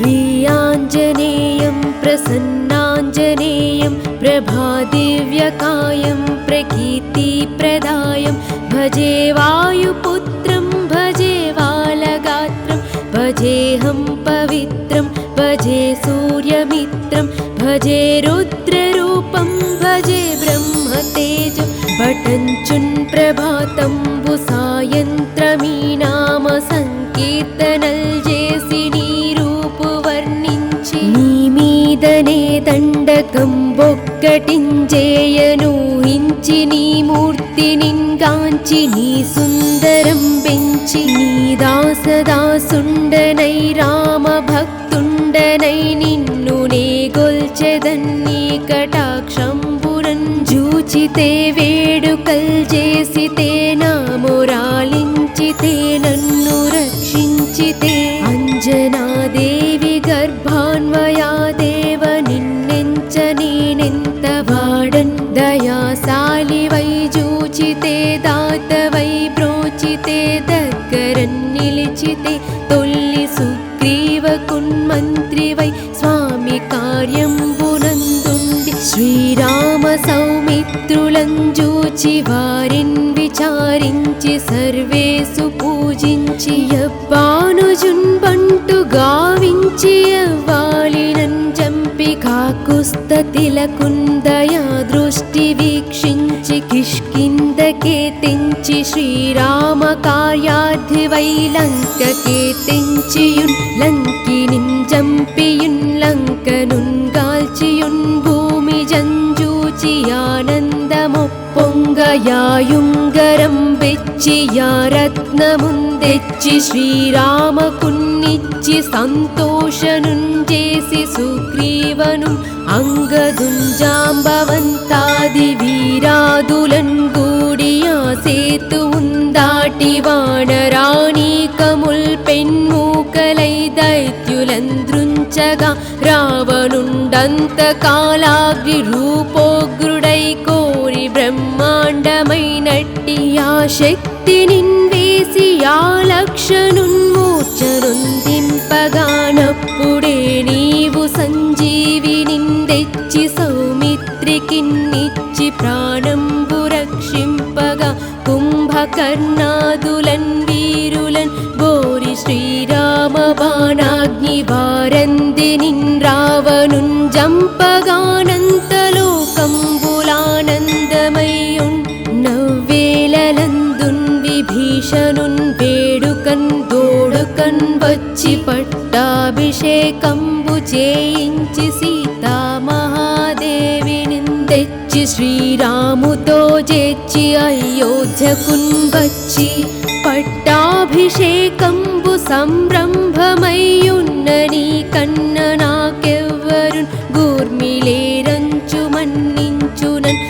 श्रीयाञ्जनेयं प्रसन्नाञ्जनेयं प्रभादिव्यकायं प्रकीर्तिप्रदायं भजे वायुपुत्रं भजे वालगात्रं भजेऽहं पवित्रं भजे सूर्यमित्रं भजे रुद्ररूपं भजे ब्रह्मतेजं पठञ्चुन् प्रभातंबु सायन्त्रमी नाम संकीर्तनल जेसि नी रूपु वर्णिंచి నీ మీదనే దండకం బొక్కటించేయను హించి నీ మూర్తి నింగాంచి నీ సుందరం పెంచి నీ దాసదాసుండనై రామ భక్తుండనై నిన్ను నే గొల్చెదన్ని కటాక్షంబురన్ జూచితే వేడుకల్ చేసితే నా మొరాలించితే నన్ను రక్షించితే అంజనాదేవి గర్భాన్వయా దేవ నిన్నెంచ నేనెంత వాడన్ దయాశాలివై జూచితే దాతవై బ్రోచితే దగ్గరన్ నిలిచితే తొల్లి సుగ్రీవకున్మంత్రివై స్వామి కార్యంబునందుండి శ్రీరామ సౌమిత్రులంజూచి వారిన్ విచారించి సర్వేసు పూజించి యవ్వానుజున్ బంటు గావించి యవ్వాలినన్ చంపి కాకుస్తతిలకుందయా దృష్టి వీక్షించి కిష్కిందకే తెంచి శ్రీరామ కార్యార్థివై లంకకే తెంచియున్ లంకినిన్ చంపియున్ లంకనున్ గాల్చియున్ భూమి జంజూచి ఆనందమొప్పొంగయాయుంగరం వెచ్చి యా రత్నముందెచ్చి శ్రీరామకున్నిచ్చి సంతోషనున్ చేసి సుగ్రీవను అంగదున్ జాంబవంతాది వీరాదులన్ గూడియా సేతువున్ దాటి వానరాణీకముల్ పెన్మూకలై దైత్యులంద్రుంచగా రావణుండంతకాలాగ్ని రూపోగ్రుడై కోరి బ్రహ్మాండమైనట్టి ఆ శక్తి నిన్వేసి ఆ లక్షనున్మూర్ఛనుందింపగానప్పుడే నీవు సంజీవినిందెచ్చి సౌమిత్రికిన్నిచ్చి ప్రాణంబు రక్షింపగా కుంభకర్ణాదులన్ వీరులన్ బోరి శ్రీరామ బాణాగ్ని వారందినిన్ రావణున్ జంపగానంతలోకంబులానందమయ్యున్ నవ్వేలలందున్ విభీషణున్ వేడుకన్ దోడుకన్ వచ్చి పట్టాభిషేకంబు చేయించి సీతామహాదేవిని తెచ్చి శ్రీరాముతో చేర్చి అయోధ్యకున్ వచ్చి పట్టాభిషేకంబు సంరంభమయ్యున్న నీ కన్న నాకెవ్వరున్ గూర్మిలేరంచు మన్నించునన్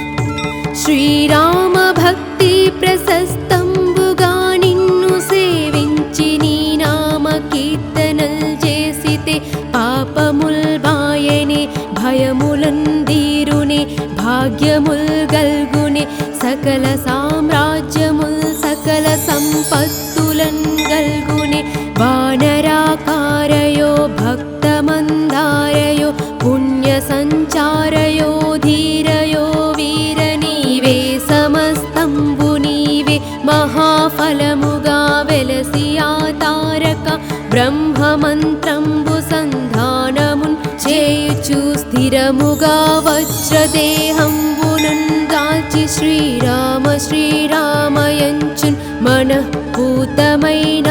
శ్రీరామ భక్తి ప్రశస్తంబుగా నిన్ను సేవించి నీ నామ కీర్తనల్ చేసితే పాపముల్ బాయనే భయములన్ దీరునే భాగ్యముల్ గల్గునే సకల సామ్రాజ్యముల్ సకల సంపత్తులన్ గల్గునే వానరాకారయో భక్తమందారయో పుణ్య సంచారయో ధీరయో వీర నీవే సమస్తంబు నీవే మహాఫలముగా వెలసి ఆ తారక బ్రహ్మమంత్రంబు సంధానమున్ చేయుచు స్థిరముగా వజ్రదేహంబునన్ దాల్చి శ్రీరామ శ్రీరామయంచున్ మనఃపూతమైన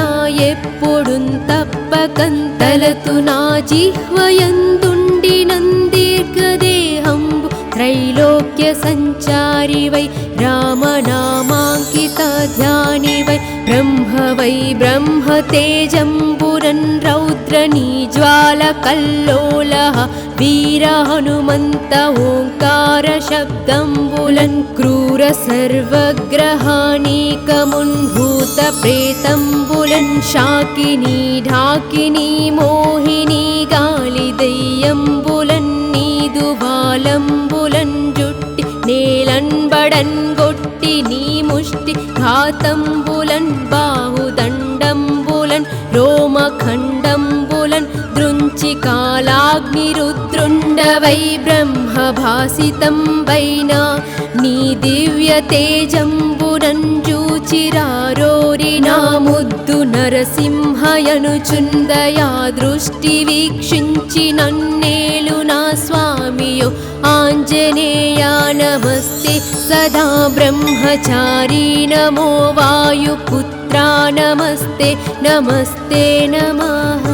ఎప్పుడున్ తప్పకన్ తలతు నా జిహ్వయందుండి నందీర్ఘదేహంబు త్రైలోక్య సంచారివై రామనామాంకిత ధ్యానివై బ్రహ్మవై బ్రహ్మతేజంబురన్ రౌద్ర నీజ్వాల కల్లోలః వీర హనుమంత ఓంకార శబ్దంబులన్ క్రూర సర్వగ్రహానీకమున్ భూత ప్రేతంబులన్ శాకినీ ఢాకినీ మోహినీ గాలి దయ్యంబులన్ నీదు బాలంబులన్ జుట్టి నేలన్ బడన్ గొట్టి నీ ముష్టి బాహుదండంబులన్ రోమఖండంబులన్ దృంచి బాణాగ్నిరుద్రుండవై బ్రహ్మభాసితం వైనా నీ దివ్య తేజంబునంజూచిరారోరి నా ముద్దు నరసింహయనుచుందయా దృష్టి వీక్షించి నన్నేలు నా స్వామియో ఆంజనేయా నమస్తే సదా బ్రహ్మచారీ నమో వాయుపుత్రా నమస్తే నమస్తే నమః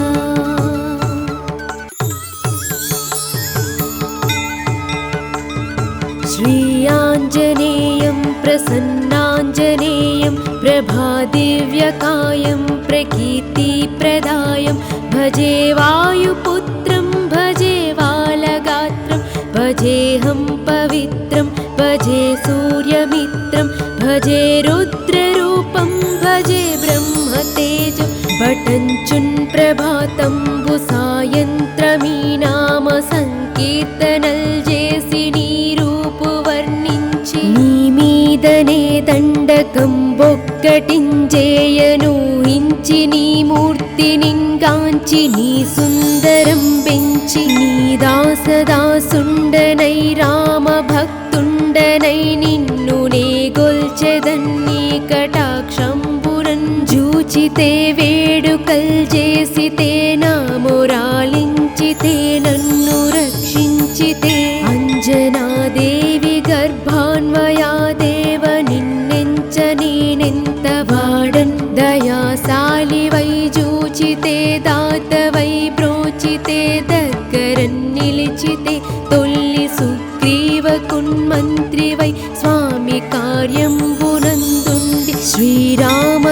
శ్రీ ఆంజనేయం ప్రసన్నాంజనేయం ప్రభాదివ్యకాయం ప్రకీర్తిప్రదాయం భజే వాయుపుత్రం భజే వాలగాత్రం భజేహం పవిత్రం భజే సూర్యమిత్రం భజే రుద్రరూపం భజే బ్రహ్మతేజం భటంచున్ ప్రభాతంబు సాయంత్రమీ నామ సంకీర్తనల్ చేసి నీ రూపు వర్ణించి నీ మీదనే దండకం బొక్కటించేయను హించి నీ మూర్తి నింగాంచి నీ సుందరం పెంచి నీ దాసదాసుండనై రామ భక్తుండనై నిన్ను నే గొల్చెదన్ని కటాక్షంబురన్ జూచితే వేడుకల్ చేసితే నా మొరాలించితే నన్ను రక్షించితే అంజనాదేవి గర్భాన్వయా దేవ నిన్నెంచ నేనెంత వాడన్ దయాశాలివై జూచితే దాతవై బ్రోచితే దగ్గరన్ నిలిచితే తొల్లి సుగ్రీవ కున్మంత్రివై స్వామి కార్యంబునందుండి శ్రీరామ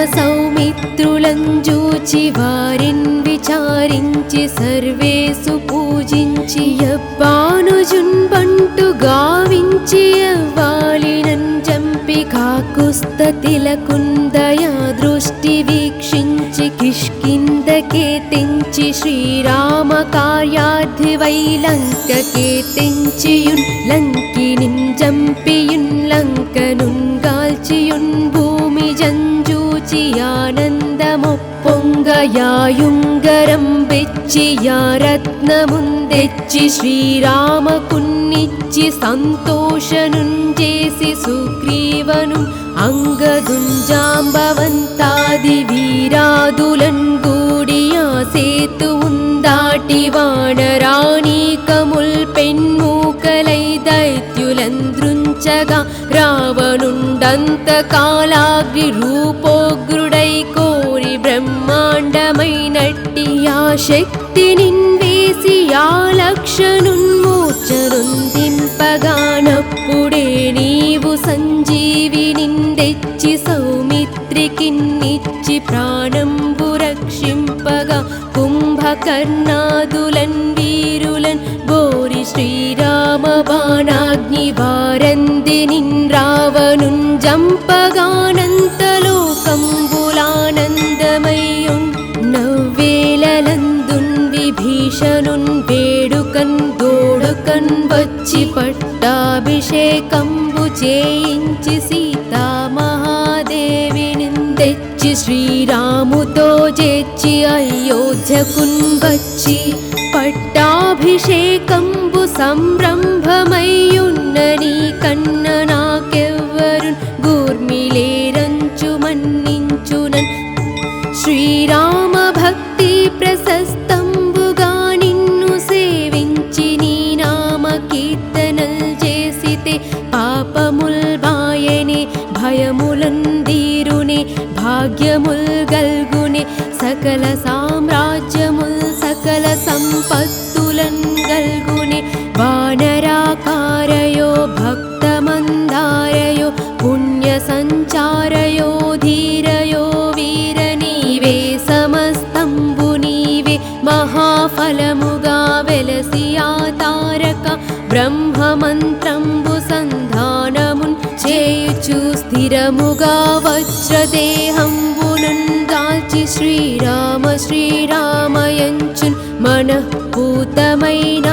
సౌమిత్రులంజూచి వారిన్ విచారించి సర్వేసు పూజించి యవ్వానుజున్బంటు గావించి యవ్వాలినన్ చంపి కాకుస్తతిలకుందయా దృష్టి వీక్షించి కిష్కిందకే తెంచి శ్రీరామ కార్యార్థివై లంకకే తెంచియున్ లంకినిన్ చంపియున్ లంకనున్ గాల్చియున్ భూమి జంజూచి ఆనందమొప్పొంగయాయుంగరం బెచ్చి యా రత్నముందెచ్చి శ్రీరామకున్నిచ్చి సంతోషనున్ చేసి సుగ్రీవను అంగదుంజాంబవంతాది వీరాదులన్ గూడియా సేతువుందాటి వానరాణీకముల్ పెన్మూకలై దైత్యులంద్రుంచగా రావణుండంతకాలాగ్ని రూపోగ్రుడై కోరి బ్రహ్మాండమైనట్టి ఆ శక్తినిన్ వేసి ఆ లక్షనున్మూర్ఛనుందింపగానప్పుడే నీవు సంజీవినిందెచ్చి సౌమిత్రికిన్నిచ్చి ప్రాణంబు రక్షింపగా కుంభకర్ణాదులన్ వీరులన్ బోరి శ్రీరామ బాణాగ్ని వారందినిన్ రావణున్ జంపగానంతలోకంబులానందమయ్యున్ నవ్వేలలందున్ విభీషణున్ వేడుకన్ దోడుకన్ వచ్చి పట్టాభిషేకంబు చేయించి సీతామహాదేవినిందెచ్చి శ్రీరాముతో చేర్చి అయోధ్యకున్ వచ్చి పట్టాభిషేకంబు సంరంభమయ్యున్న నీ కన్న నాకెవ్వరున్ గూర్మిలేరంచు మన్నించునన్ శ్రీరామ భక్తి ప్రశస్తంబుగా నిన్ను సేవించి నీ నామ కీర్తనల్ చేసితే పాపముల్ బాయనే భయములందీరునే భాగ్యముల్ గల్గునే సకల సామ్రాజ్యముల్ సకల సంపత్తులన్ గల్గునే వానరాకారయో భక్తమందారయో పుణ్య సంచారయో ధీరయో వీర నీవే సమస్తంబు నీవే మహాఫలముగా వెలసి ఆ తారక బ్రహ్మమంత్రంబు సంధానమున్ చేయుచు స్థిరముగా వజ్రదేహంబునున్ దాల్చి శ్రీరామ శ్రీరామయంచున్ మనఃపూతమైన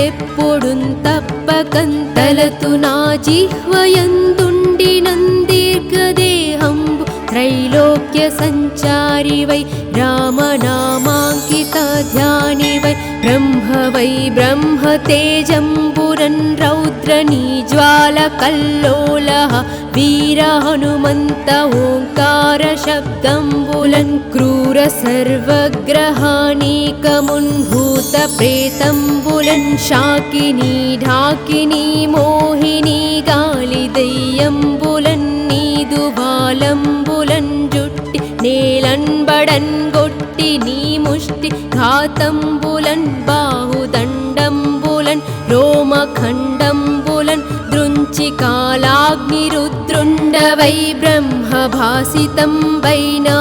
ఎప్పుడున్ తప్పకంతలతు నా జిహ్వయందుండి నందీర్ఘదేహంబు త్రైలోక్య नित्य संचारि वै रामनामाङ्कित ध्यानि वै ब्रह्म तेजम्बुरन् रौद्रनीज्वालकल्लोलः वीर हनुमन्त ओङ्कार शब्दम्बुलन् क्रूर सर्वग्रहानीकमुन्भूत प्रेतम्बुलन् शाकिनी ढाकिनी मोहिनी गालिदय्यम्बुलन् नीदुबालम्बुलन् जुट्टि नेलन्बडन् गोट्टि नी मुष्टि घातम्बुलन् बाहुदण्डम्बुलन् रोमखण्डम्बुलन् दृञ्चिकालाग्निरुद्रुण्ड वै ब्रह्मभासितं वैना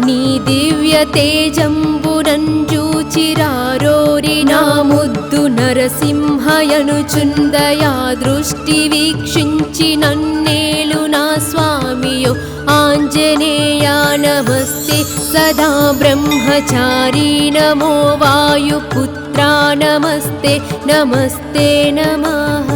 नी दिव्यतेजम्बुरञ्जूचिरारोरिना मुद्दु नरसिंहयनुచుन्दया दृष्टि वीक्षिंचि नन्नेलु ना स्वामियो आञ्जनेया नमस्ते सदा ब्रह्मचारी नमो वायुपुत्रा नमस्ते नमस्ते नमः।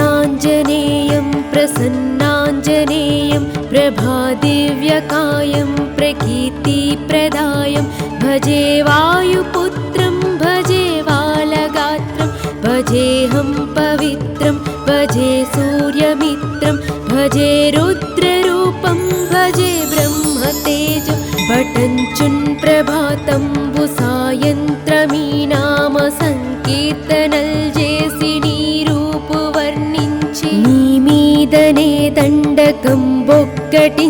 श्रीयाञ्जनेयं प्रसन्नाञ्जनेयं प्रभादिव्यकायं प्रकीर्तिप्रदायं भजे वायुपुत्रं भजे बालगात्रं भजेऽहं पवित्रं भजे सूर्यमित्रं भजे रुद्ररूपं भजे ब्रह्मतेजं पठञ्चुन् प्रभातम्बु सायन्त्रमी नाम संकीर्तनल् जेसि నీ మీదనే దండకం బొక్కటించేయనూహించి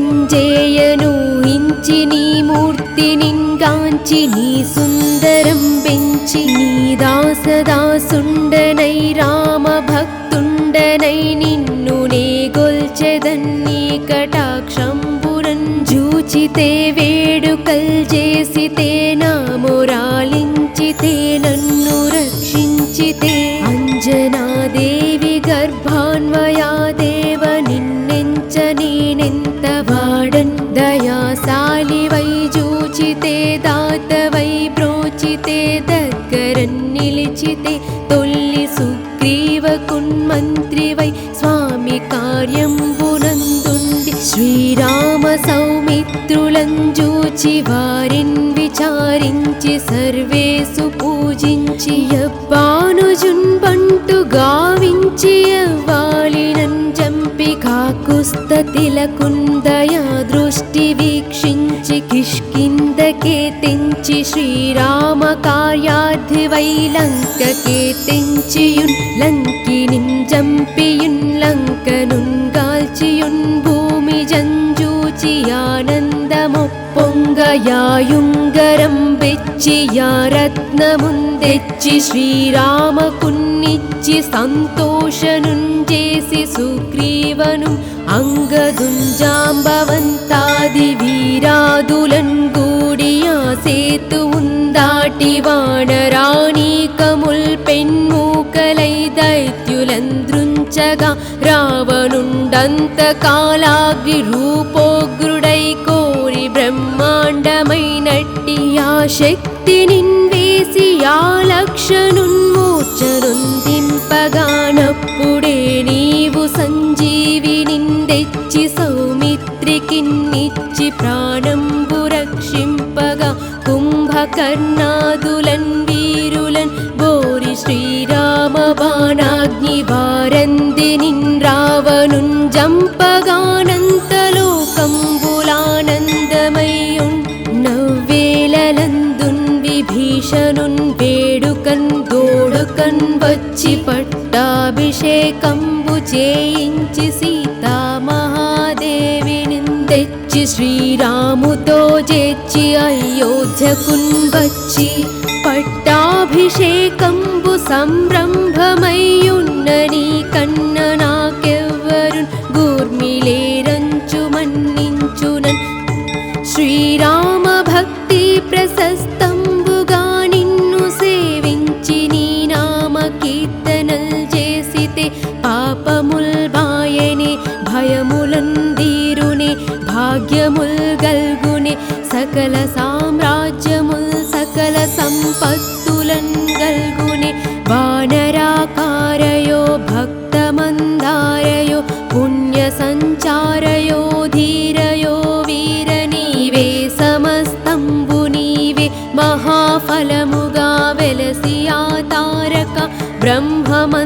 నీ మూర్తి నింగాంచి నీ సుందరం పెంచి నీ దాసదాసుండనై రామ భక్తుండనై నిన్ను నే గొల్చెదన్ని కటాక్షంబురం జూచితే వేడుకల్ చేసితే నా మొరాలించితే నన్ను రక్షించితే అంజనాదేవి గర్భాన్వయా దేవ నిన్నెంచ నేనెంత వాడన్ దయాశాలి వై జూచితే దాత వై బ్రోచితే దగ్గరన్ నిలిచితే తొల్లి సుగ్రీవ కున్మంత్రి వై స్వామి కార్యంబునందుండి శ్రీరామ సౌమిత్రులంజూచి వారిన్ విచారించి సర్వేసు పూజించి యబ్బానుజున్ బంటు గావించి యవ్వాలినన్ జంపి కాకుస్తతిలకుందయా దృష్టి వీక్షించి కిష్కిందకే తెంచి శ్రీరామ కార్యార్థి వై లంకకే తెంచియున్ లంకినిన్ జంపియున్ లంకనున్ గాల్చియున్ భూమి జంజూచి ఆనందమొప్పొంగయాయుంగరం వెచ్చి యా రత్నముందెచ్చి శ్రీరామకున్నిచ్చి సంతోషనుంజేసి సుగ్రీవను అంగదుంజాంబవంతాది వీరాదులన్ గూడియా సేతువుందాటి వానరాణీకముల్ పెన్మూకలై దైత్యులంద్రుంచగా రావణుండంత కాలాగ్ని రూపోగ్రుడై కోరి బ్రహ్మాండమైనట్టి ఆ శక్తి నిన్వేసి ఆ లక్షనున్మూర్ఛనుందింపగానప్పుడే నీవు సంజీవి నిందెచ్చి సౌమిత్రికిన్నిచ్చి ప్రాణంబు రక్షింపగా కుంభకర్ణాదులన్ వీరులన్ బోరి శ్రీరామ బాణాగ్ని వారంది నిన్ రావణున్ జంపగానంతలోకంబులానందమయ్యున్ నవ్వేలలందున్ విభీషణున్ వేడుకన్ దోడుకన్ వచ్చి పట్టాభిషేకంబు చేయించి సీతామహాదేవిని తెచ్చి శ్రీరాముతో చేర్చి అయోధ్యకున్ వచ్చి పట్టాభిషేకంబు సంరంభమయ్యున్న నీ కన్న నాకెవ్వరున్ గూర్మిలేరంచు మన్నించునన్ శ్రీరామ భక్తి ప్రశస్తంబుగా నిన్ను సేవించి నీ నామ కీర్తనల్ చేసితే పాపముల్ బాయనే భయములందీరునే భాగ్యముల్ గల్గునే సకల సామ్రాజ్యముల్ సకల సంపత్తులన్ గల్గునే వానరాకారయో భక్త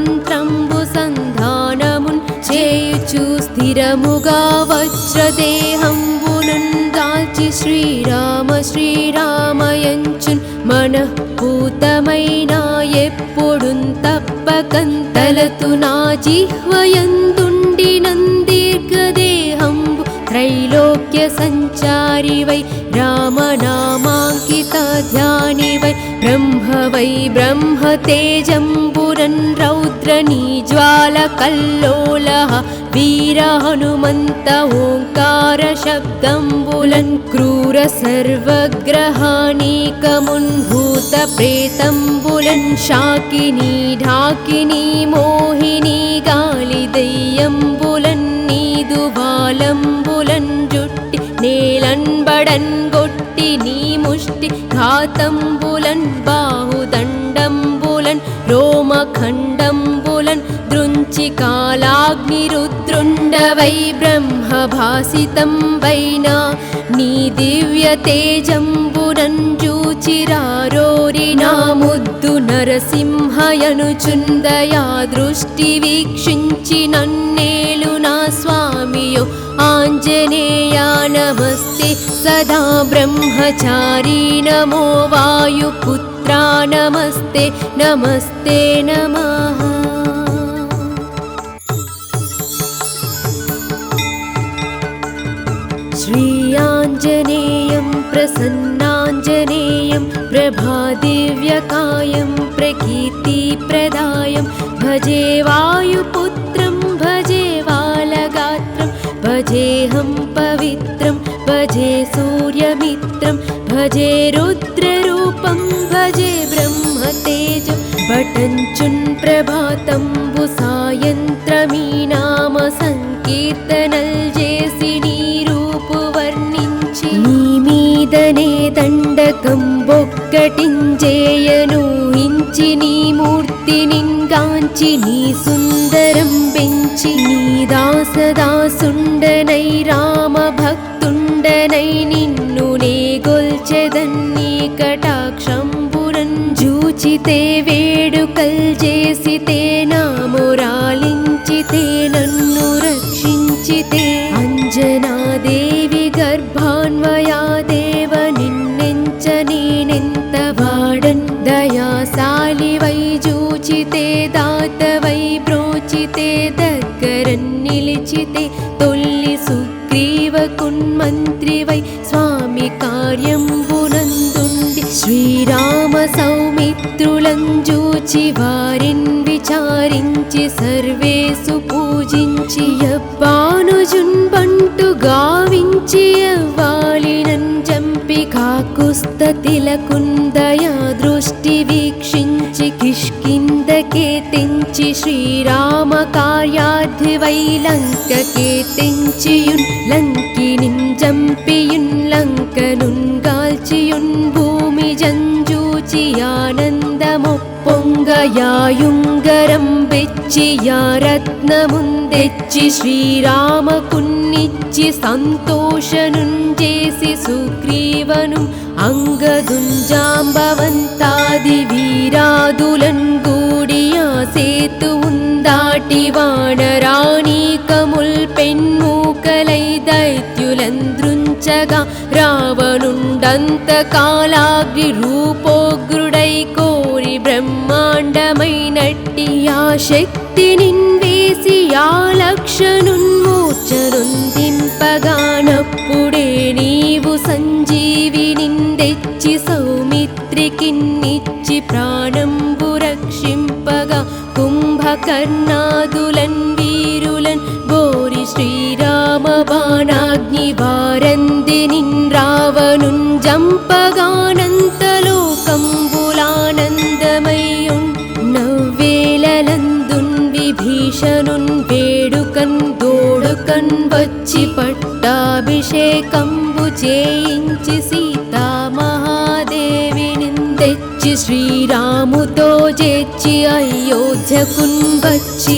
మంత్రంబు సంధానమున్ చేయుచు స్థిరముగా వజ్రదేహంబునున్ దాల్చి శ్రీరామ శ్రీరామయంచున్ మనఃపూతమైన ఎప్పుడున్ తప్పకంతలతు నా జిహ్వయందుండి నందీర్ఘదేహంబు త్రైలోక్య సంచారి వై రామనామాంకిత ధ్యాని వై బ్రహ్మ తేజంబురన్ రౌద్రనీ జ్వాల కల్లోలః వీర హనుమంత ఓంకార శబ్దంబులన్ క్రూర సర్వగ్రహానీకమున్ భూత ప్రేతంబులన్ శాకినీ ఢాకినీ మోహినీ గాలి దయ్యంబులన్ నీదు బాలంబులన్ జుట్టి నేలన్బడన్ గొట్టి నీ ముష్టి ఘాతంబులన్ బాహుదండంబులన్ రోమఖండంబులన్ దృంచి కాలాగ్నిరుద్రుండవై బ్రహ్మభాసితం వైనా నీ దివ్య తేజంబురన్ జూచిరారోరి నా ముద్దు నరసింహయనుచుందయా దృష్టి వీక్షించి నన్నేలు నా స్వామియో ఆంజనేయా నమస్తే సదా బ్రహ్మచారీ నమో వాయుపుత్రా నమస్తే నమస్తే నమః. श्रीयाञ्जनेयं प्रसन्नाञ्जनेयं प्रभादिव्यकायं प्रकीर्तिप्रदायं भजे वायुपुत्रं भजे वालगात्रं भजेऽहं पवित्रं भजे सूर्यमित्रं भजे रुद्ररूपं भजे ब्रह्मतेजं भटञ्चुन् प्रभातंबु सायन्त्रमी नाम संकीर्तनल जेसि నీ మీదనే దండకం బొక్కటించేయను హించి నీ మూర్తి నింగాంచి నీ సుందరం పెంచి నీ దాసదాసుండనై రామ భక్తుండనై నిన్ను నే గొల్చెదన్ని కటాక్షంబురన్ జూచితే వేడుకల్ చేసితే నామురాలించితే నన్ను రక్షించితే అంజనాదేవి గర్భాన్వయా దేవ నిన్నెంచ నేనెంత వాడన్ దయాశాలి వై జూచితే దాత వై బ్రోచితే దగ్గరన్ నిలిచితే తొల్లి సుగ్రీవ కున్మంత్రి వై స్వామి కార్యంబునందుండి శ్రీరామ సౌమిత్రులం జూచి వారిన్ విచారించి సర్వేసు పూజించి యవ్వానుజున్ బంటు గావించి యవ్వాలినన్ జంపి కాకుస్తతిలకుందయా దృష్టి వీక్షించి కిష్కిందకే తెంచి శ్రీరామ కార్యార్థి వై లంకకే తెంచియున్ లంకినిన్ జంపియున్ లంకనున్ గాల్చియున్ భూమి జంజూచి ఆనందమొప్పొంగయాయుంగరం బెచ్చి యా రత్నముందెచ్చి శ్రీరామ కున్నిచ్చి సంతోషనున్ చేసి సుగ్రీవను అంగదుంజాంబవంతాది వీరాదులన్ గూడియా సేతువుందాటి వానరాణీకముల్ పెన్మూకలై దైత్యులంద్రుంచగా రావణుండంత కాలాగ్ని రూపోగ్రుడై కోరి బ్రహ్మాండమైనట్టి ఆ శక్తి నిన్వేసి ఆ లక్షనున్మూర్చనుందింపగానప్పుడే నీవు సంజీవి నిందెచ్చి సౌమిత్రికిన్నిచ్చి ప్రాణంబు రక్షింపగా కుంభకర్ణాదులన్ వీరులన్ బోరి శ్రీరామ బాణాగ్ని వారంది నిన్ రావణున్ జంపగానంతలోకంబులానందమయ్యున్ నవ్వేలలందున్ విభీషణున్ వేడుకన్ దోడుకన్ వచ్చి పట్టాభిషేకంబు చేయించి సీతా మహాదేవిని తెచ్చి శ్రీరాముతో చేర్చి అయోధ్యకున్ వచ్చి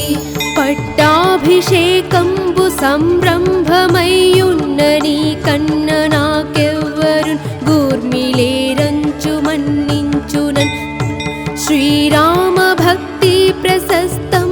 పట్టాభిషేకంబు సంరంభమయ్యున్న నీ కన్న నాకెవ్వరున్ గూర్మిలేరంచు మన్నించునన్ శ్రీరామ భక్తి ప్రశస్తం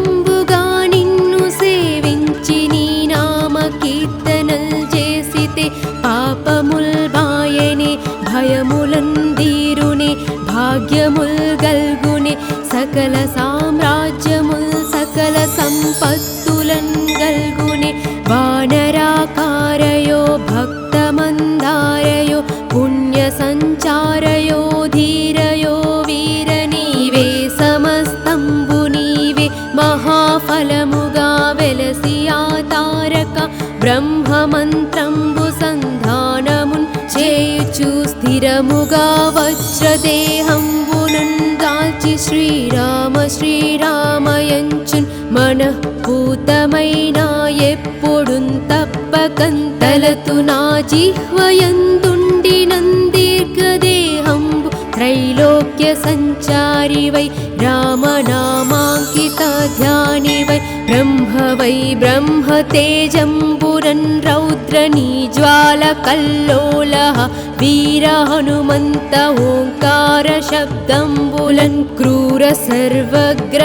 బ్రహ్మమంత్రంబు సంధానమున్ చేయుచు స్థిరముగా వజ్రదేహంబునన్ దాల్చి శ్రీరామ శ్రీరామయంచున్ మనఃపూతమైన ఎప్పుడున్ తప్పకంతలతు నా జిహ్వయందుండి నందీర్ఘదేహంబు త్రైలోక్య సంచారి వై రామనామాంకిత ధ్యాని వై బ్రహ్మ తేజంబురన్ రౌద్రనీ జ్వాల కల్లోలః వీర హనుమంత ఓంకార శబ్దంబులన్ క్రూర సర్వగ్రహానీకమున్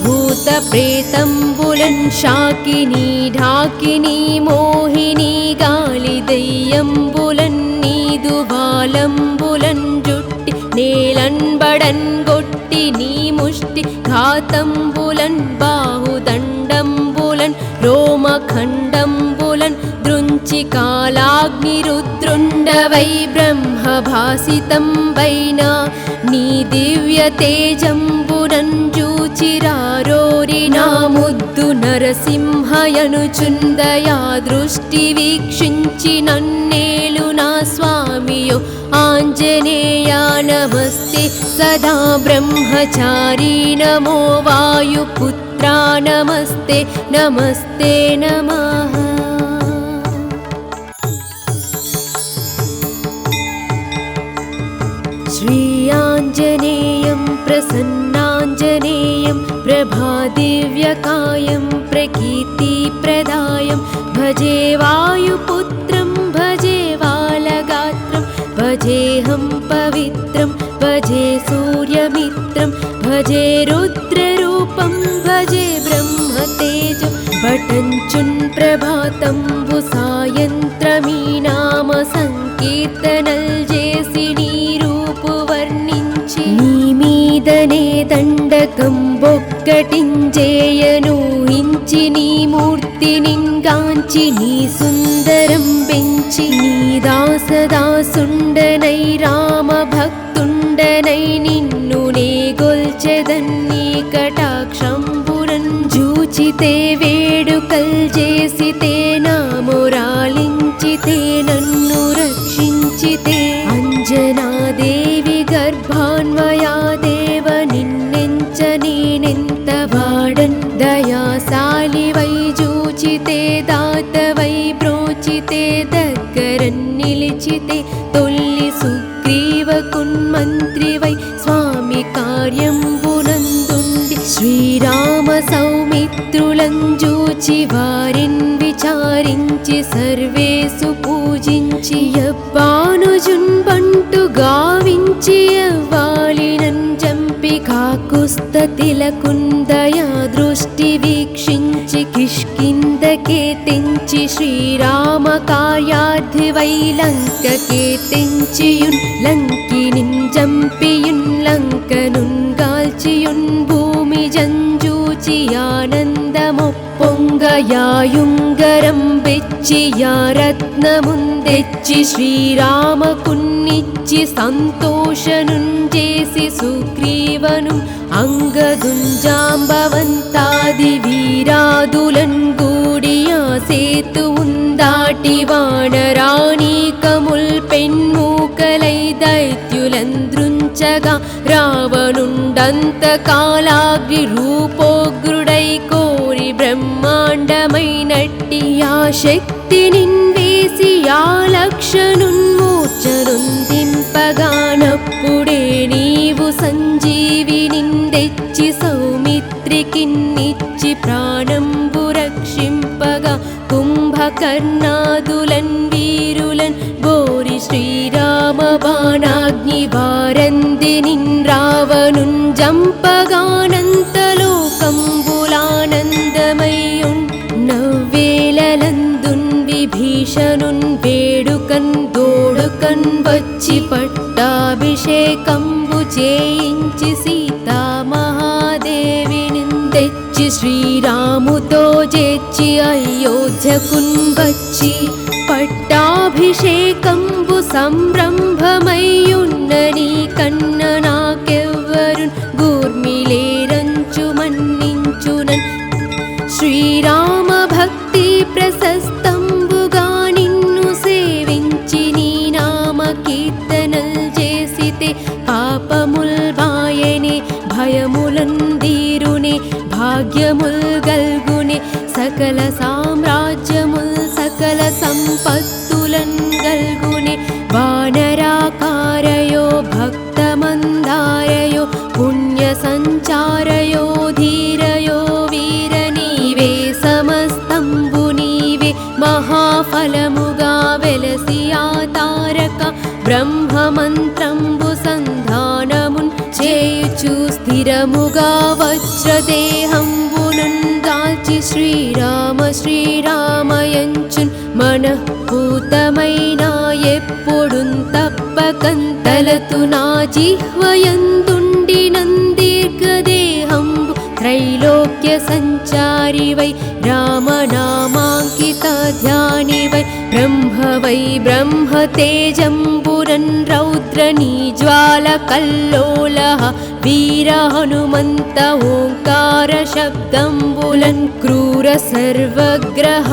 భూత ప్రేతంబులన్ శాకినీ ఢాకినీ మోహినీ గాలి దయ్యంబులన్ నీదు బాలంబులన్ జుట్టి నేలన్ బడన్ గొట్టి నీ ముష్టి ఘాతంబులన్ బాహుదండంబులన్ రోమఖండంబులన్ దృంచి కాలాగ్ని రుద్రుండవై బ్రహ్మభాసితం వైనా నీ దివ్య తేజంబునన్ జూచిరారోరి నా ముద్దు నరసింహయనుచుందయా దృష్టి వీక్షించి నన్నేలు నా స్వామియో ఆంజనేయా నమస్తే సదా బ్రహ్మచారీ నమో వాయుపుత్రా నమస్తే నమస్తే నమః. श्रीयाञ्जनेयं प्रसन्नाञ्जनेयं प्रभादिव्यकायं प्रकीर्तिप्रदायं भजे वायुपुत्रं भजे बालगात्रं भजेऽहं पवित्रं भजे सूर्यमित्रं भजे रुद्ररूपं भजे ब्रह्मतेजं पठञ्चुन् प्रभातंबु सायन्त्रमी नाम संकीर्तनल जेसि వర్ణించి నీ మీదనే దండకం బొక్కటించేయను హించి నీ మూర్తి నింగాంచి నీ సుందరం పెంచి నీ దాసదాసుండనై రామ భక్తుండనై నిన్ను నే గొల్చెదన్ని కటాక్షంబురన్ జూచితే వేడుకల్ చేసితే నా మొరాలించితే నన్ను రక్షించితే అంజనాదేవి గర్భాన్వయా దేవ నిన్నెంచ నేనెంత వాడన్ దయాశాలి వై జూచితే దాత వై బ్రోచితే దగ్గరన్ నిలిచితే తొల్లి సుగ్రీవకున్మంత్రి వై స్వామి కార్యంబునందుండి శ్రీరామ సౌమిత్రులం జూచి వారిన్ విచారించి సర్వేసు పూజించి యవ్వానుజున్ బంటు గావించి యవ్వాలినన్ జంపి కాకుస్తతిలకుందయా దృష్టి వీక్షించి కిష్కిందకే తెంచి శ్రీరామ కార్యార్థి వై లంకకే తెంచియున్ లంకినిన్ జంపియున్ లంకనున్ గాల్చియున్ భూమి జంజూచి ఆనందమొప్పొంగయాయుంగరం బెచ్చి యా రత్నముందెచ్చి శ్రీరామకున్నిచ్చి సంతోషనుంజేసి సుగ్రీవను అంగదుంజాంబవంతాది వీరాదులన్ గూడియా సేతువుందాటి వానరాణీకముల్ పెన్మూకలై దైత్యులంద్రుంచగా రావణుండంతకాలాగ్ని రూపోగ్రుడై కోరి బ్రహ్మాండమైనట్టి ఆ శక్తి నిన్వేసి ఆ లక్షనున్మూర్ఛనుందింపగానప్పుడే నీవు సంజీవి నిందెచ్చి సౌమిత్రికిన్నిచ్చి ప్రాణంబు రక్షింపగా కుంభకర్ణాదులన్ వీరులన్ బోరి శ్రీరామ బాణాగ్ని వారంది నిన్ రావణున్ జంపగానంతలోకంబులానందమయ్యున్ నవ్వేలలందున్ విభీషణున్ వేడుకన్ దోడుకన్ వచ్చి పట్టాభిషేకంబు చేయించి సీతామహాదేవిని తెచ్చి శ్రీరాముతో చేర్చి అయోధ్యకున్ వచ్చి పట్టాభిషేకంబు సంరంభమయ్యున్న నీ కన్న నాకెవ్వరున్ గూర్మిలేరంచు మన్నించునన్ శ్రీరామ భక్తి అతి ప్రశస్తంబుగా నిన్ను సేవించి నీ నామ కీర్తనల్ చేసితే పాపముల్ బాయనే భయములందీరునే భాగ్యముల్ గల్గునే సకల సామ్రాజ్యముల్ సకల సంపత్తులన్ గల్గునే వానరాకారయో భక్తమందారయో పుణ్య సంచారయో ధీరయో వీర నీవే సమస్తంబు నీవే మహాఫలముగా వెలసి ఆ తారక బ్రహ్మమంత్రంబు సంధానమున్ చేయుచు స్థిరముగా వజ్రదేహంబునున్ దాల్చి శ్రీరామ శ్రీరామయంచున్ మనఃపూతమైన ఎప్పుడున్ తప్పకంతలతు నా జిహ్వయందుండి నందీర్ఘదేహంబు త్రైలోక్య సంచారివై రామనామాంకిత ధ్యానివై బ్రహ్మవై బ్రహ్మ తేజంబురన్ రౌద్రనీ జ్వాల కల్లోలః వీర హనుమంత ఓంకార శబ్దంబులన్ క్రూర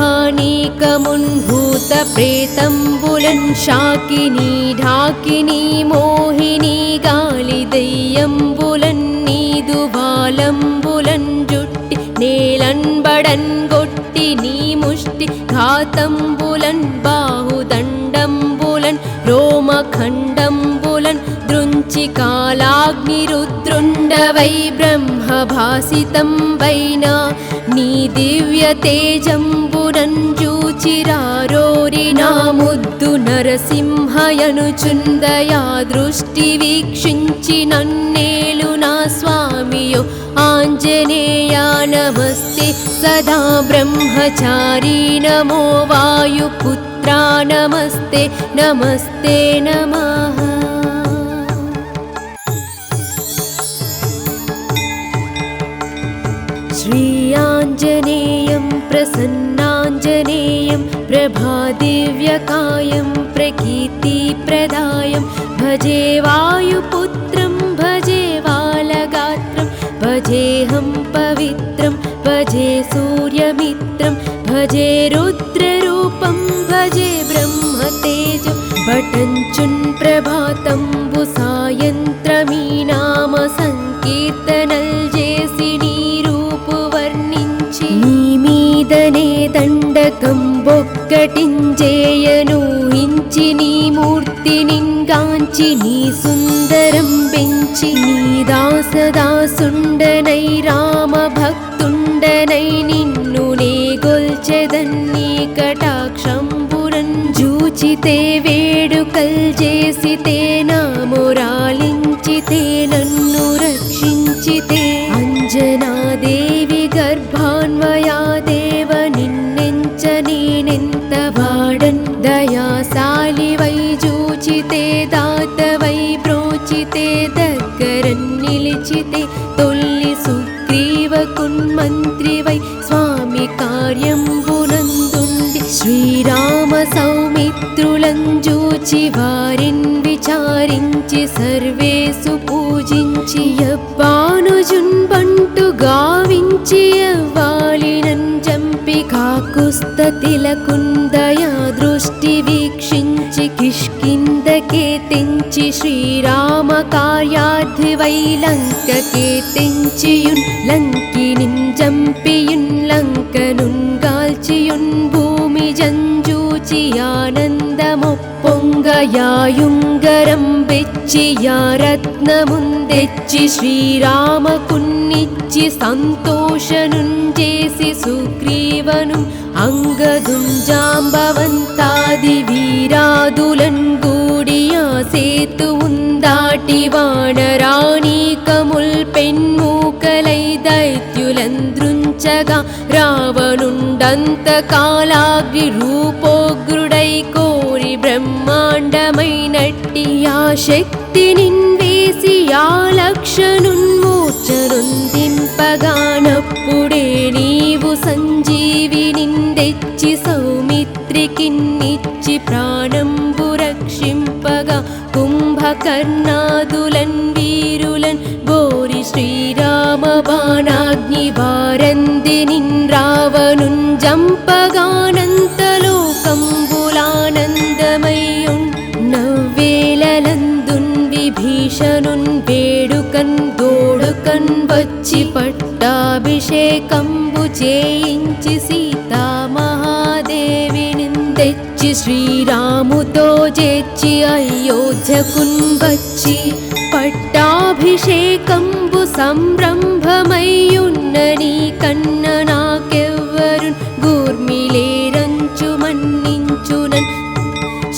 సర్వగ్రహానీకమున్ భూత ప్రేతంబులన్ శాకినీ ఢాకినీ మోహినీ గాలి దయ్యంబులన్ నీదు బాలంబులన్ జుట్టి నేలన్బడన్ గొట్టి నీ ముష్టి ఘాతంబులన్ బాహుదండంబులన్ రోమఖండంబులన్ దృంచి కాలాగ్ని రుద్రుండవై బ్రహ్మభాసితం వైనా నీ దివ్య తేజంబునన్ జూచిరారోరి నా ముద్దు నరసింహయనుచుందయా దృష్టి వీక్షించి నన్నేలు నా స్వామియో ఆంజనేయా నమస్తే సదా బ్రహ్మచారీ నమో వాయుపుత్రా నమస్తే నమస్తే నమః श्रीयाञ्जनेयं प्रसन्नाञ्जनेयं प्रभादिव्यकायं प्रकीर्तिप्रदायं भजे वायुपुत्रं भजे बालगात्रं भजेऽहं पवित्रं भजे सूर्यमित्रं भजे रुद्ररूपं भजे ब्रह्मतेजं भटञ्चुन् प्रभातंबु सायन्त्रमी नाम संकीर्तनल् जेसि నీ మీదనే దండకం బొక్కటించేయనూహించి నీ మూర్తి నింగాంచి నీ సుందరం పెంచి నీ దాసదాసుండనై రామ భక్తుండనై నిన్ను నే గొల్చెదన్నీ కటాక్షంబురన్ జూచితే వేడుకల్ చేసితే నా మొరాలించితే నన్ను రక్షించితే అంజనాదేవి గర్భాన్వయా దేవ నిన్నెంచ నేనెంత వాడన్ దయాశాలివై జూచితే దాతవై బ్రోచితే దగ్గరన్ నిలిచితే తొల్లి సుగ్రీవకున్మంత్రివై స్వామి కార్యంబునందుండి శ్రీరామ సౌమిత్రులం జూచి వారిన్ విచారించి సర్వేసు పూజించి యవ్వానుజున్ బంటు గావించి యవ్వాలినన్ జంపి కాకుస్తతిలకుందయా దృష్టి వీక్షించి కిష్కిందకే తెంచి శ్రీరామ కార్యార్థివై లంకకే తెంచియున్ లంకినిన్ జంపియున్ లంకనున్ గాల్చియున్ భూమి జంజూచి ఆనందమొప్పొంగయాయుంగరం బెచ్చి యా రత్నముందెచ్చి శ్రీరామకున్నిచ్చి సంతోషనున్ చేసి సుగ్రీవను అంగదుం జాంబవంతాది వీరాదులన్ గూడియా సేతువుందాటి వానరాణీకముల్ పెన్మూకలై దైత్యులంద్రుంచగా రావణుండంతకాలాగ్ని రూపోగ్రుడై కోరి బ్రహ్మాండమైనట్టి ఆ శక్తి నిన్వేసి ఆ లక్షనున్మూర్చనుందింపగానప్పుడే నీవు సంజీవినిందెచ్చి సౌమిత్రికిన్నిచ్చి ప్రాణంబు రక్షింపగా కుంభకర్ణాదులన్ వీరులన్ బోరి శ్రీరామ బాణాగ్ని వారంది నిన్ రావ రావణుంజంపగానంతలోకంబులానందమయ్యున్ నవ్వేలలందున్ విభీషణున్ వేడుకన్ దోడుకన్ వచ్చి పట్టాభిషేకంబు చేయించి సీతామహాదేవిని తెచ్చి శ్రీరాముతో చేర్చి అయోధ్యకున్ వచ్చి పట్టాభిషేకంబు సంరంభమయ్యున్న నీ కన్న నాకెవ్వరు గూర్మిలేరంచు మన్నించునన్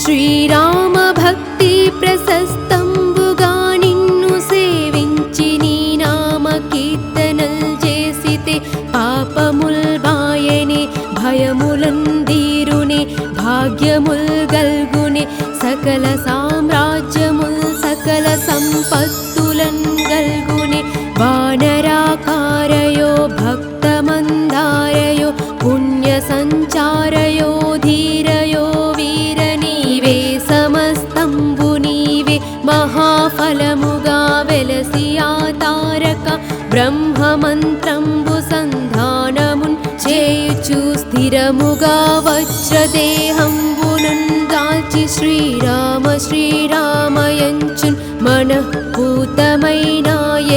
శ్రీరామ భక్తి ప్రశస్తంబుగా నిన్ను సేవించి నీ నామ కీర్తనల్ చేసితే పాపముల్ బాయనే భయములందీరునే భాగ్యముల్ గల్గునే సకల సామ్రాజ్యముల్ సకల సంపత్తులన్ గల్గునే వానరాకారయో భక్తమందారయో పుణ్య సంచారయో ధీరయో వీర నీవే సమస్తంబు నీవే మహాఫలముగా వెలసి ఆ తారక బ్రహ్మమంత్రంబు సంధానమున్ చేయుచు స్థిరముగా వజ్రదేహంబునన్ దాల్చి శ్రీరామ శ్రీరామయంచున్ మనఃపూతమైన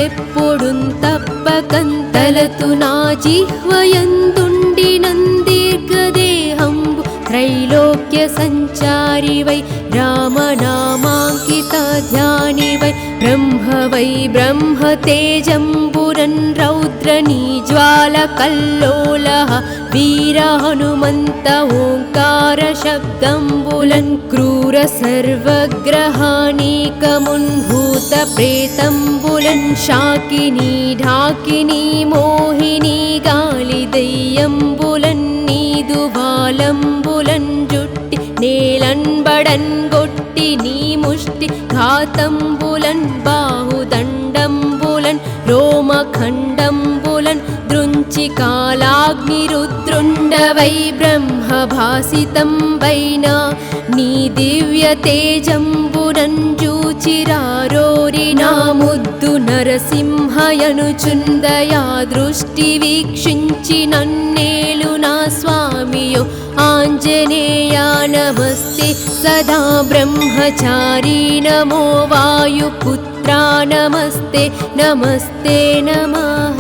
ఎప్పుడున్ తప్పకంతలతు నా జిహ్వయందుండి నందీర్ఘదేహంబు త్రైలోక్య సంచారివై రామనామాంకిత ధ్యానివై బ్రహ్మవై బ్రహ్మతేజంబురన్ రౌద్రనీ జ్వాల కల్లోలః వీర హనుమంత ఓంకార శబ్దంబులన్ క్రూర సర్వగ్రహానీకమున్ భూత ప్రేతంబులన్ శాకినీ ఢాకినీ మోహినీ గాలి దయ్యంబులన్ నీదు బాలంబులన్ జుట్టి నేలన్బడన్ గొట్టి నీ ముష్టి ఘాతంబులన్ బాహుదండంబులన్ రోమఖండంబులన్ దృంచి కాలాగ్నిరుద్రుండవై బ్రహ్మభాసితం వైనా నీ దివ్య తేజంబునన్ జూచిరారోరి నా ముద్దు నరసింహయనుచుందయా దృష్టి వీక్షించి నన్నేలు నా స్వామియో ఆంజనేయా నమస్తే సదా బ్రహ్మచారీ నమో వాయుపుత్రా నమస్తే నమస్తే నమః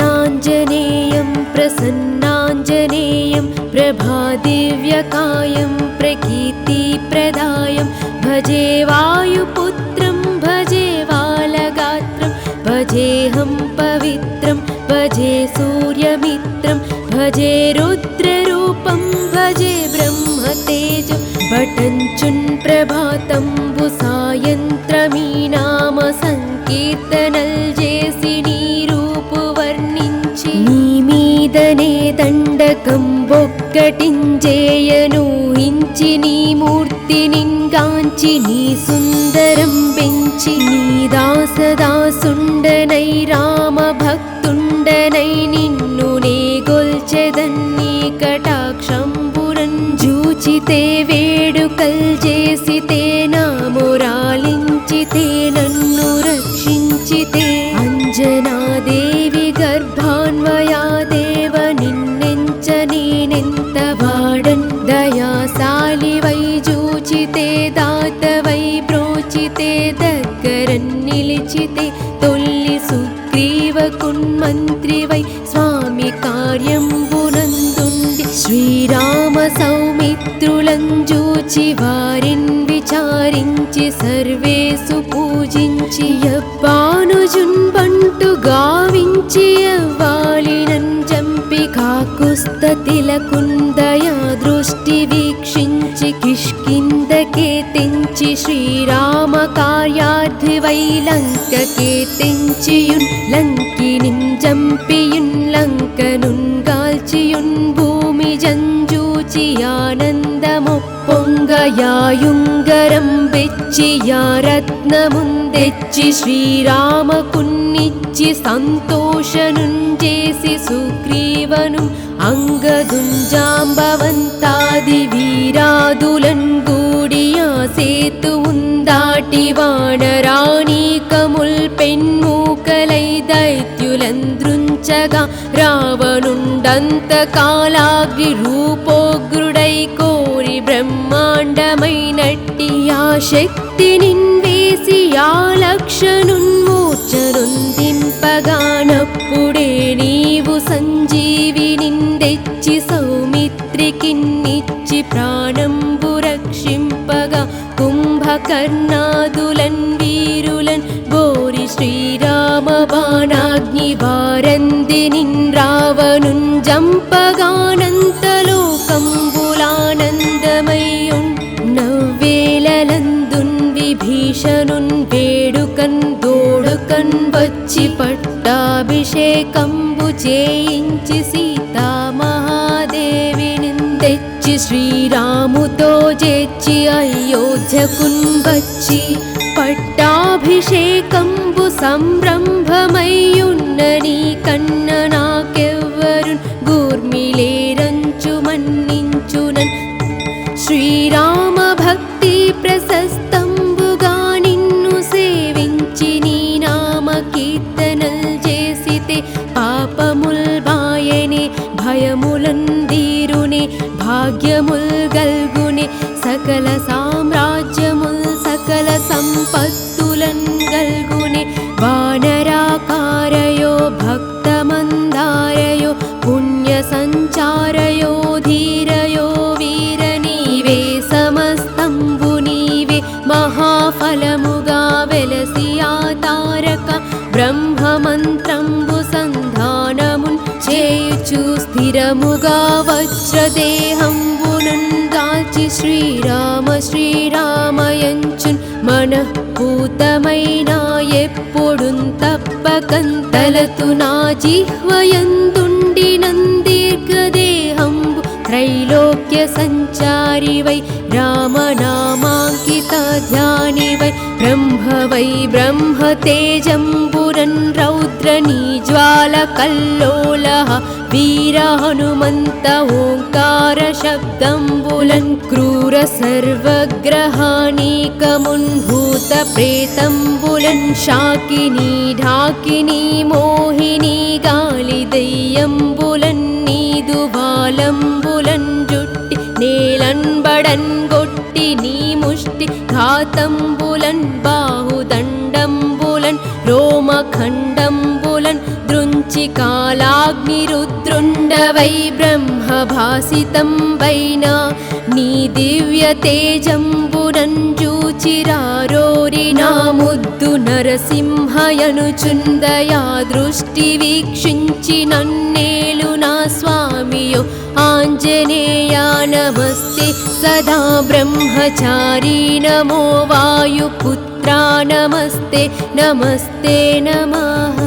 श्रीयाञ्जनेयं प्रसन्नाञ्जनेयं प्रभादिव्यकायं प्रकीर्तिप्रदायं भजे वायुपुत्रं भजे वालगात्रं भजेऽहं पवित्रं भजे सूर्यमित्रं भजे रुद्ररूपं भजे ब्रह्मतेजं भटञ्चुन् प्रभातंबु सायन्त्रमी नाम संकीर्तनल् जेसि నీ మీదనే దండకం బొక్కటించేయను హించి నీ మూర్తి నింగాంచి నీ సుందరం పెంచి నీ దాసదాసుండనై రామ భక్తుండనై నిన్ను నే గొల్చెదన్ని కటాక్షంబురన్ జూచితే వేడుకల్ చేసితే నా మొరాలించితే నన్ను రక్షించితే అంజనాదేవి గర్భాన్వయా దేవ నిన్నెంచ నేనెంత వాడన్ దయాశాలివై జూచితే దాతవై బ్రోచితే దగ్గరన్ నిలిచితే తొల్లి సుగ్రీవకున్మంత్రివై స్వామి కార్యంబునందుండి శ్రీరామ సౌమిత్రులం జూచి వారిన్ విచారించి సర్వేసు పూజించి యవ్వానుజున్ బంటు గావించి యవ్వాలినన్ జంపి కాకుస్తతిలకుందయా దృష్టి వీక్షించి కిష్కిందకే తెంచి శ్రీరామ కార్యార్థివై లంకకే తెంచియున్ లంకినిన్ జంపియున్ లంకనున్ గాల్చియున్ భూమి జంజూచి ఆనందమొప్పొంగయాయుంగరం బెచ్చి యా రత్నముందెచ్చి శ్రీరామకున్నిచ్చి సంతోషనున్ చేసి సుగ్రీవను అంగదుంజాంబవంతాది వీరాదులన్ గూడి ఆ సేతువున్ దాటి వానరాణీకం అనంతకాలాగ్ని రూపోగ్రుడై కోరి బ్రహ్మాండమైనట్టి ఆ శక్తి నిన్వేసి ఆ లక్షనున్మూర్ఛనుందింపగానప్పుడే నీవు సంజీవి నిందెచ్చి సౌమిత్రికిన్నిచ్చి ప్రాణంబు రక్షింపగా కుంభకర్ణాదులన్ వీరులన్ గోరి శ్రీరామ బాణాగ్ని వారంది నిన్రావనున్ జంపగానంతలోకంబులానందమయ్యున్ నవ్వేలలందున్ విభీషణున్ వేడుకన్ దోడుకన్ వచ్చి పట్టాభిషేకంబు చేయించి సీతామహాదేవిని తెచ్చి శ్రీరాముతో చేర్చి అయోధ్యకున్ వచ్చి పట్టాభిషేకంబు సంరంభమయ్యున్న నీ కన్న నాకెవ్వరున్ గూర్మిలేరంచు మన్నించునన్ శ్రీరామ భక్తి ప్రశస్తంబుగా నిన్ను సేవించి నీ నామ కీర్తనల్ చేసితే పాపముల్ బాయనే భయములందీరునే భాగ్యముల్ గల్గునే సకల సామ్రాజ్యముల్ సకల సంపత్తులన్ గల్గునే వానరాకారయో భక్తమందారయో పుణ్య సంచారయో ధీరయో వీర నీవే సమస్తంబు నీవే మహాఫలముగా వెలసి ఆ తారక బ్రహ్మమంత్రంబు సంధానమున్ చేయుచు స్థిరముగా వజ్రదేహంబునన్ దాల్చి శ్రీరామ శ్రీరామయంచున్ మనఃపూతమైన ఎప్పుడున్ తప్పకంతలతు నా జిహ్వయందుండి నందీర్ఘదేహంబు త్రైలోక్య సంచారివై రామనామాంకిత ధ్యానివై బ్రహ్మవై బ్రహ్మ తేజంబురన్ రౌద్ర నీజ్వాల కల్లోలః వీర హనుమంత ఓంకార శబ్దంబులన్ క్రూర సర్వగ్రహానీకమున్ భూత ప్రేతంబులన్ శాకినీ ఢాకినీ మోహిని గాలి దయ్యంబులన్ నీదు బాలంబులన్ జుట్టి నేలన్బడన్ గొట్టి నీ ముష్టి ఘాతంబులన్ బాహుదండంబులన్ రోమఖండంబులన్ దృంచి కాలాగ్ని రుద్రుండవై బ్రహ్మభాసితం వైనా నీ దివ్య తేజంబునన్ జూచిరారోరి నా ముద్దు నరసింహయనుచుందయా దృష్టి వీక్షించి నన్నేలు నా స్వామియో ఆంజనేయ నమస్తే సదా బ్రహ్మచారీ నమో వాయుపుత్రా నమస్తే నమస్తే నమః